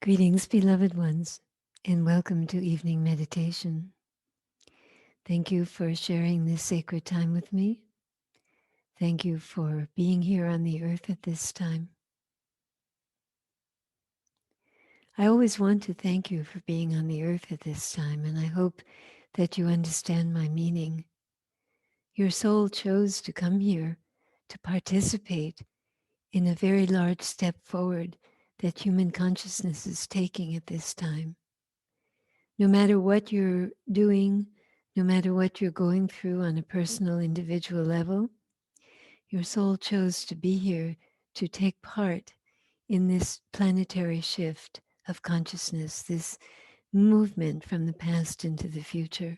Greetings, beloved ones, and welcome to evening meditation. Thank you for sharing this sacred time with me. Thank you for being here on the earth at this time. I always want to thank you for being on the earth at this time, and I hope that you understand my meaning. Your soul chose to come here to participate in a very large step forward that human consciousness is taking at this time. No matter what you're doing, no matter what you're going through on a personal, individual level, your soul chose to be here to take part in this planetary shift of consciousness, this movement from the past into the future.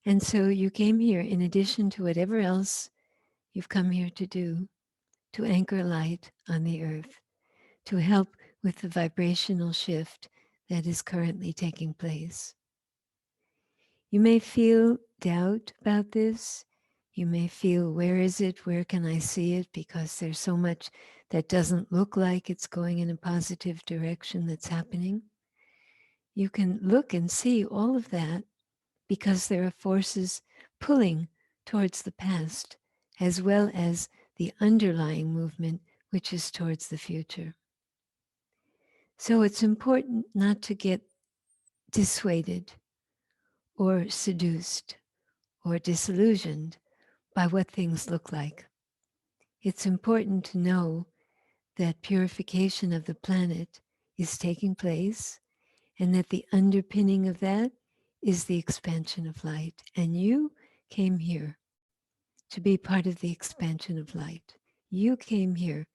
And so you came here, in addition to whatever else you've come here to do, to anchor light on the earth, to help with the vibrational shift that is currently taking place. You may feel doubt about this. You may feel, where is it? Where can I see it? Because there's so much that doesn't look like it's going in a positive direction that's happening. You can look and see all of that because there are forces pulling towards the past, as well as the underlying movement, which is towards the future. So it's important not to get dissuaded or seduced or disillusioned by what things look like. It's important to know that purification of the planet is taking place and that the underpinning of that is the expansion of light. And you came here to be part of the expansion of light. You came here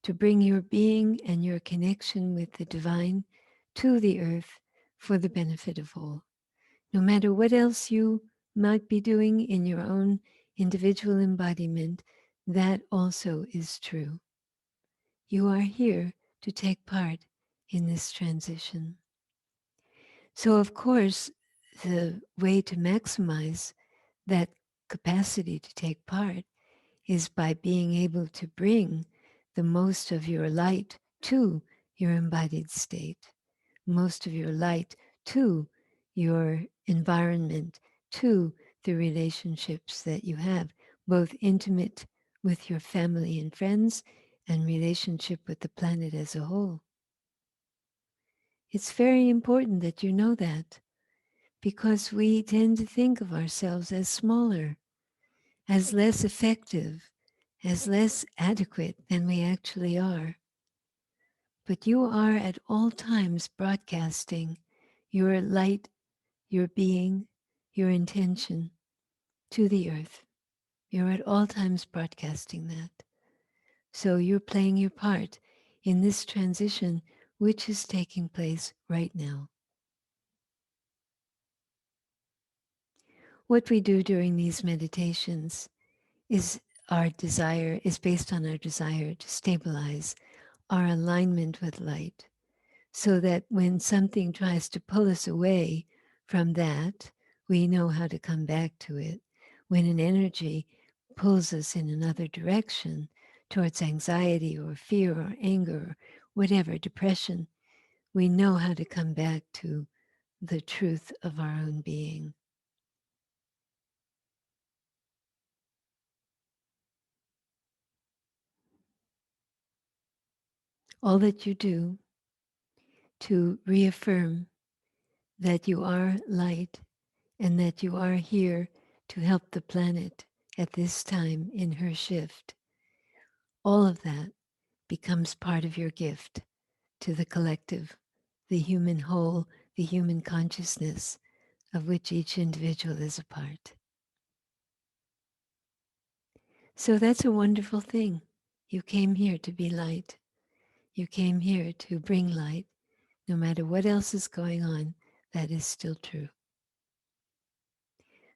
to bring your being and your connection with the divine to the earth for the benefit of all. No matter what else you might be doing in your own individual embodiment, that also is true. You are here to take part in this transition. So, of course, the way to maximize that capacity to take part is by being able to bring the most of your light to your embodied state, most of your light to your environment, to the relationships that you have, both intimate with your family and friends and relationship with the planet as a whole. It's very important that you know that, because we tend to think of ourselves as smaller, as less effective, as less adequate than we actually are. But you are at all times broadcasting your light, your being, your intention to the earth. You're at all times broadcasting that. So you're playing your part in this transition, which is taking place right now. What we do during these meditations is based on our desire to stabilize our alignment with light, so that when something tries to pull us away from that, we know how to come back to it. When an energy pulls us in another direction towards anxiety or fear or anger or whatever, depression, we know how to come back to the truth of our own being. All that you do to reaffirm that you are light and that you are here to help the planet at this time in her shift, all of that becomes part of your gift to the collective, the human whole, the human consciousness of which each individual is a part. So that's a wonderful thing. You came here to be light. You came here to bring light. No matter what else is going on, that is still true.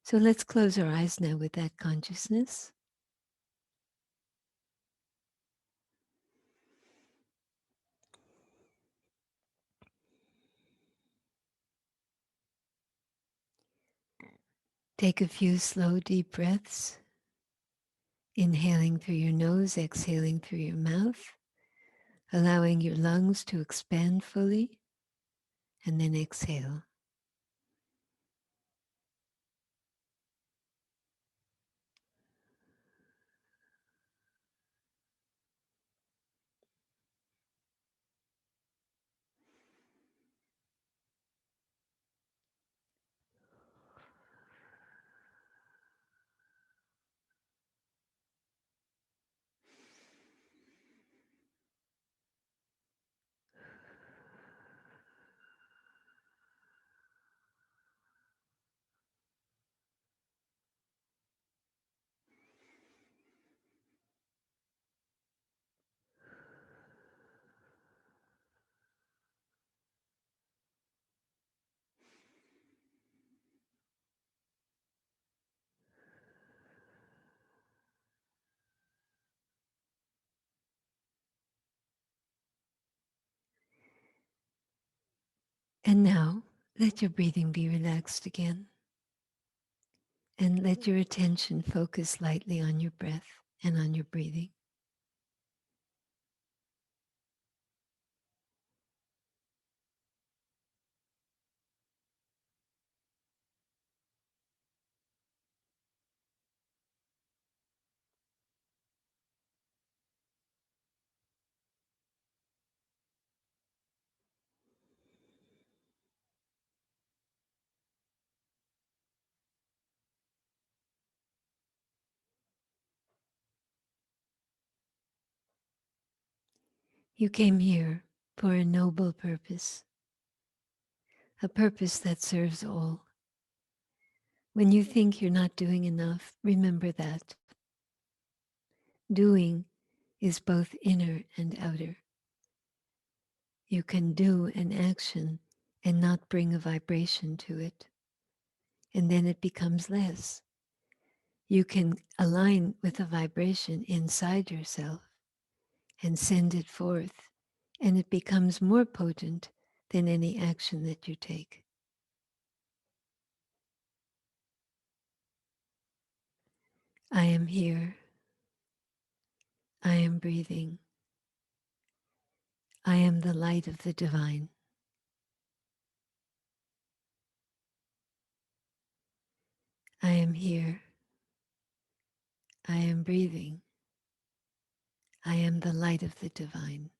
So let's close our eyes now with that consciousness. Take a few slow, deep breaths, inhaling through your nose, exhaling through your mouth. allowing your lungs to expand fully, and then exhale. And now, let your breathing be relaxed again. And let your attention focus lightly on your breath and on your breathing. You came here for a noble purpose, a purpose that serves all. When you think you're not doing enough, remember that. Doing is both inner and outer. You can do an action and not bring a vibration to it, and then it becomes less. You can align with a vibration inside yourself and send it forth, and it becomes more potent than any action that you take. I am here. I am breathing. I am the light of the divine. I am here. I am breathing. I am the light of the divine.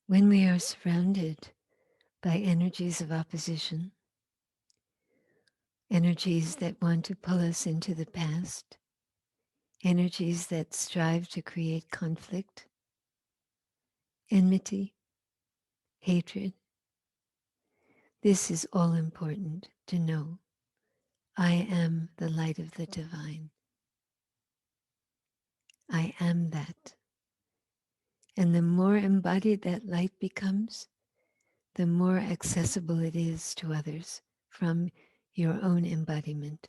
When we are surrounded by energies of opposition, energies that want to pull us into the past, energies that strive to create conflict, enmity, hatred, this is all important to know. I am the light of the divine. I am that. And the more embodied that light becomes, the more accessible it is to others from your own embodiment.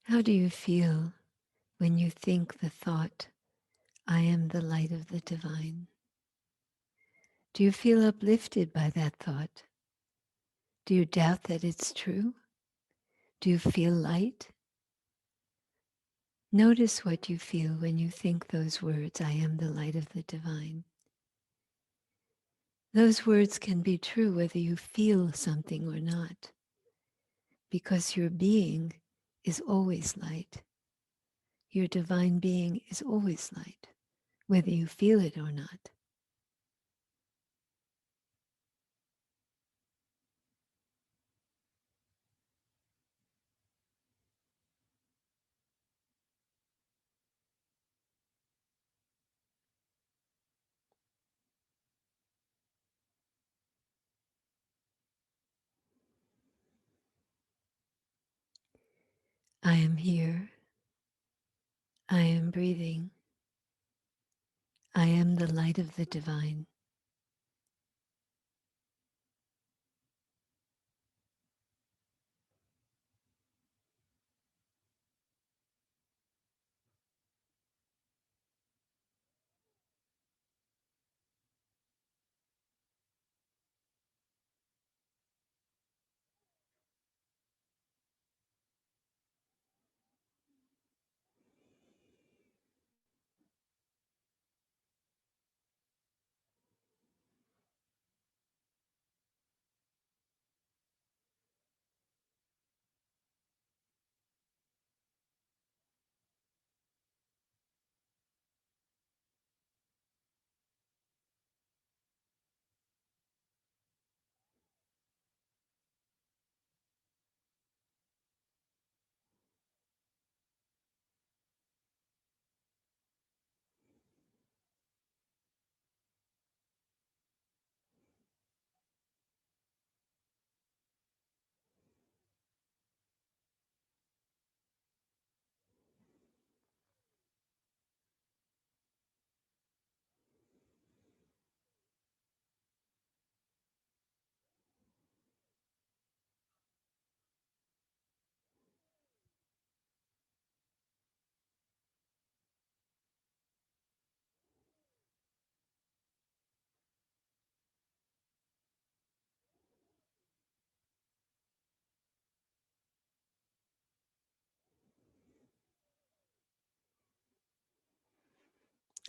How do you feel when you think the thought, I am the light of the divine? Do you feel uplifted by that thought? Do you doubt that it's true? Do you feel light? Notice what you feel when you think those words, I am the light of the divine. Those words can be true whether you feel something or not, because your being is always light. Your divine being is always light, whether you feel it or not. I am here. I am breathing. I am the light of the divine.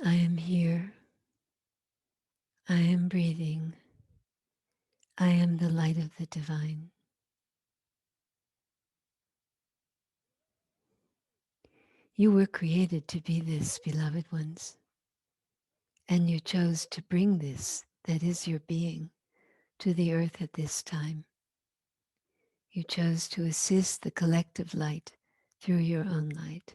I am here. I am breathing. I am the light of the divine. You were created to be this, beloved ones, and you chose to bring this, that is your being, to the earth at this time. You chose to assist the collective light through your own light.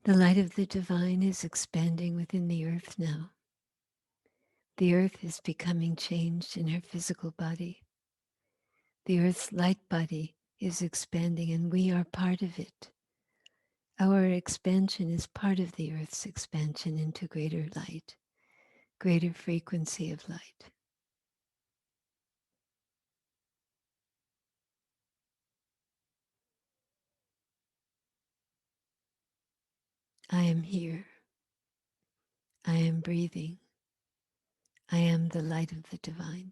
The light of the divine is expanding within the earth now. The earth is becoming changed in her physical body. The earth's light body is expanding, and we are part of it. Our expansion is part of the earth's expansion into greater light, greater frequency of light. I am here. I am breathing. I am the light of the divine.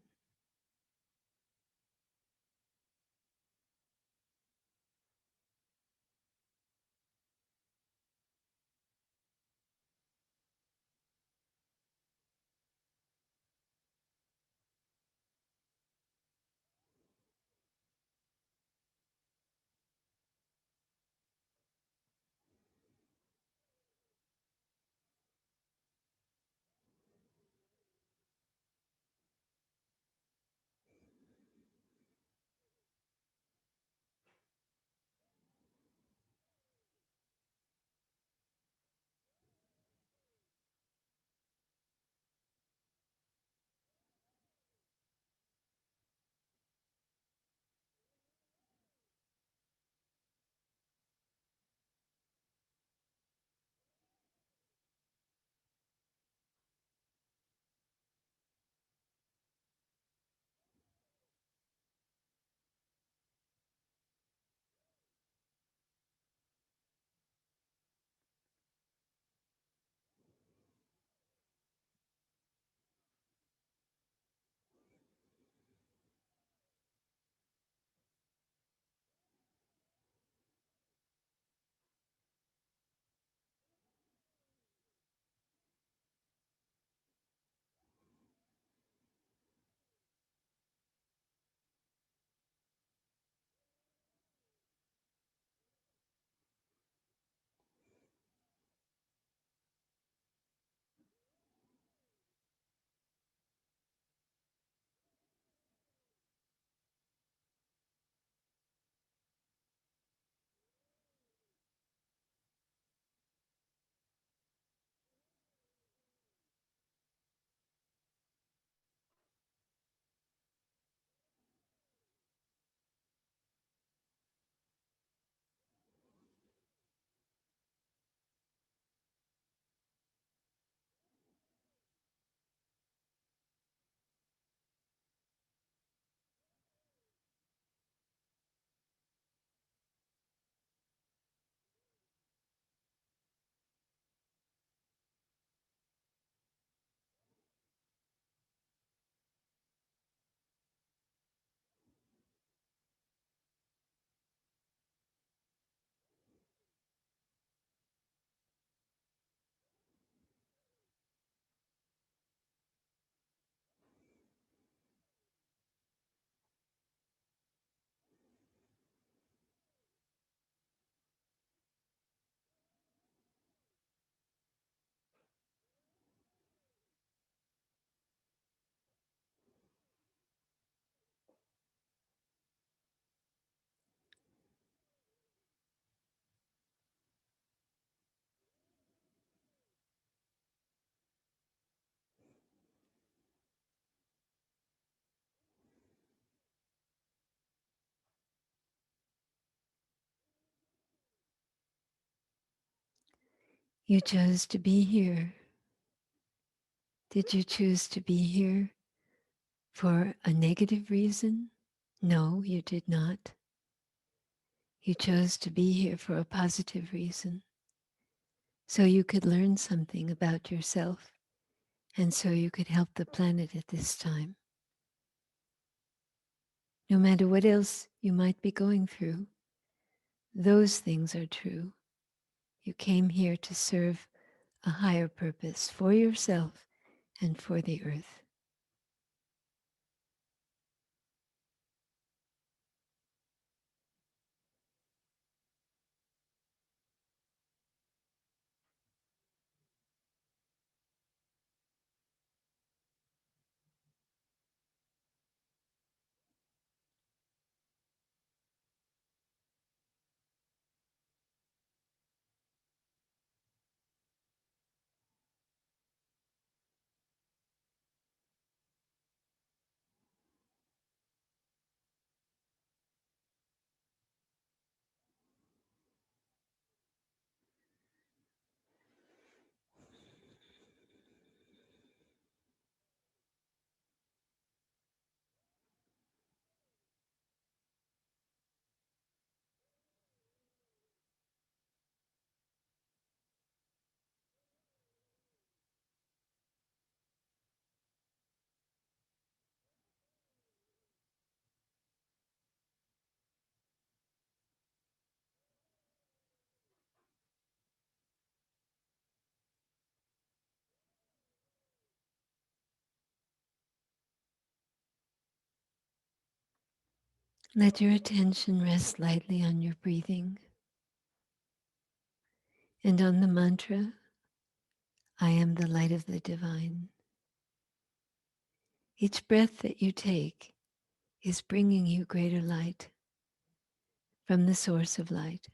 You chose to be here. Did you choose to be here for a negative reason? No, you did not. You chose to be here for a positive reason, so you could learn something about yourself, and so you could help the planet at this time. No matter what else you might be going through, those things are true. You came here to serve a higher purpose for yourself and for the earth. Let your attention rest lightly on your breathing and on the mantra, I am the light of the divine. Each breath that you take is bringing you greater light from the source of light.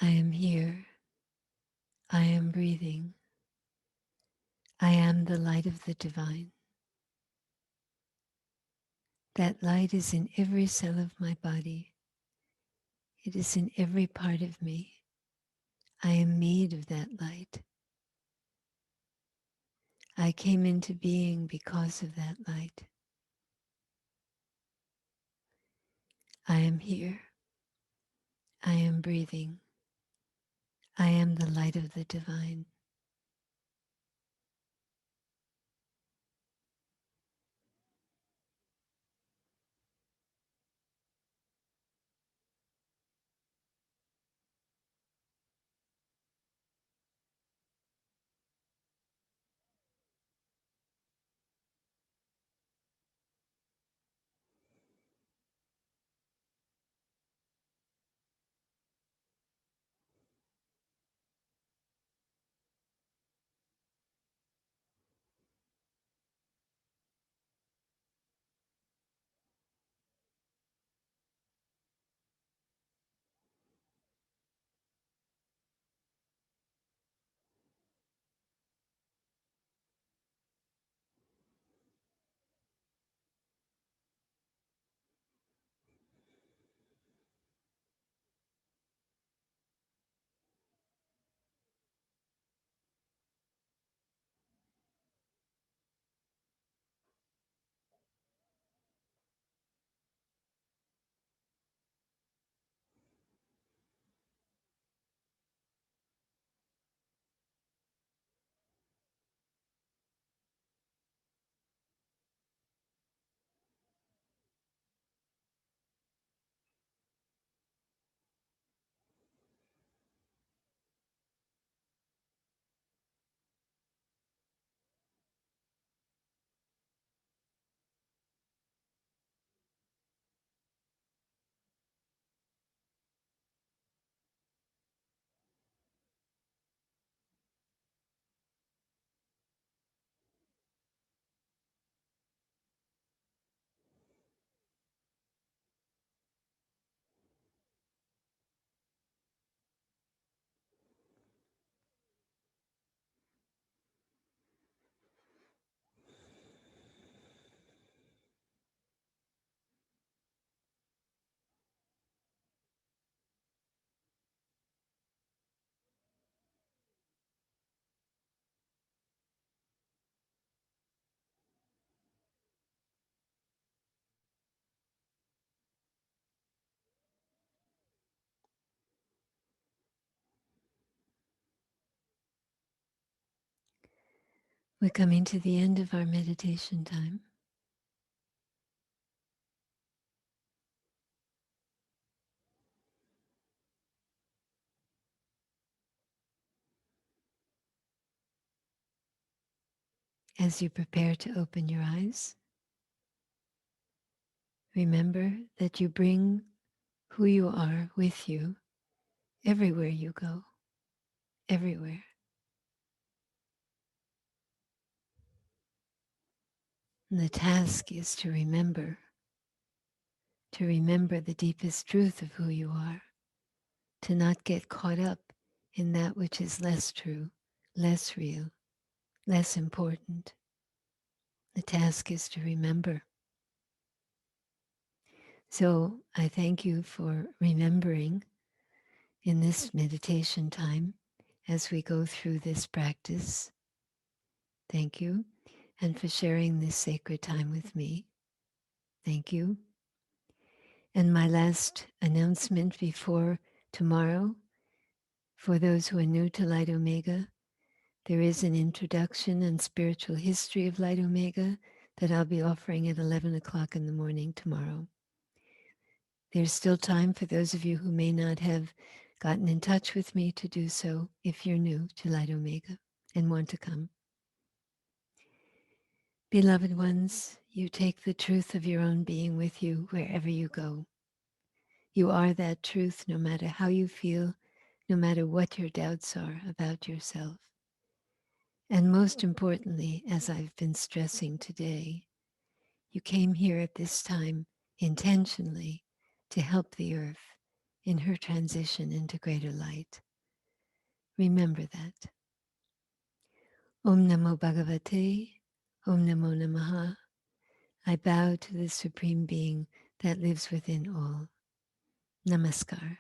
I am here. I am breathing. I am the light of the divine. That light is in every cell of my body. It is in every part of me. I am made of that light. I came into being because of that light. I am here. I am breathing. I am the light of the divine. We're coming to the end of our meditation time. As you prepare to open your eyes, remember that you bring who you are with you everywhere you go, everywhere. And the task is to remember the deepest truth of who you are, to not get caught up in that which is less true, less real, less important. The task is to remember. So I thank you for remembering in this meditation time as we go through this practice. Thank you. And for sharing this sacred time with me. Thank you. And my last announcement before tomorrow, for those who are new to Light Omega, there is an introduction and spiritual history of Light Omega that I'll be offering at 11 o'clock in the morning tomorrow. There's still time for those of you who may not have gotten in touch with me to do so if you're new to Light Omega and want to come. Beloved ones, you take the truth of your own being with you wherever you go. You are that truth no matter how you feel, no matter what your doubts are about yourself. And most importantly, as I've been stressing today, you came here at this time intentionally to help the earth in her transition into greater light. Remember that. Om Namo Bhagavate, Om Namo Namaha. I bow to the Supreme Being that lives within all. Namaskar.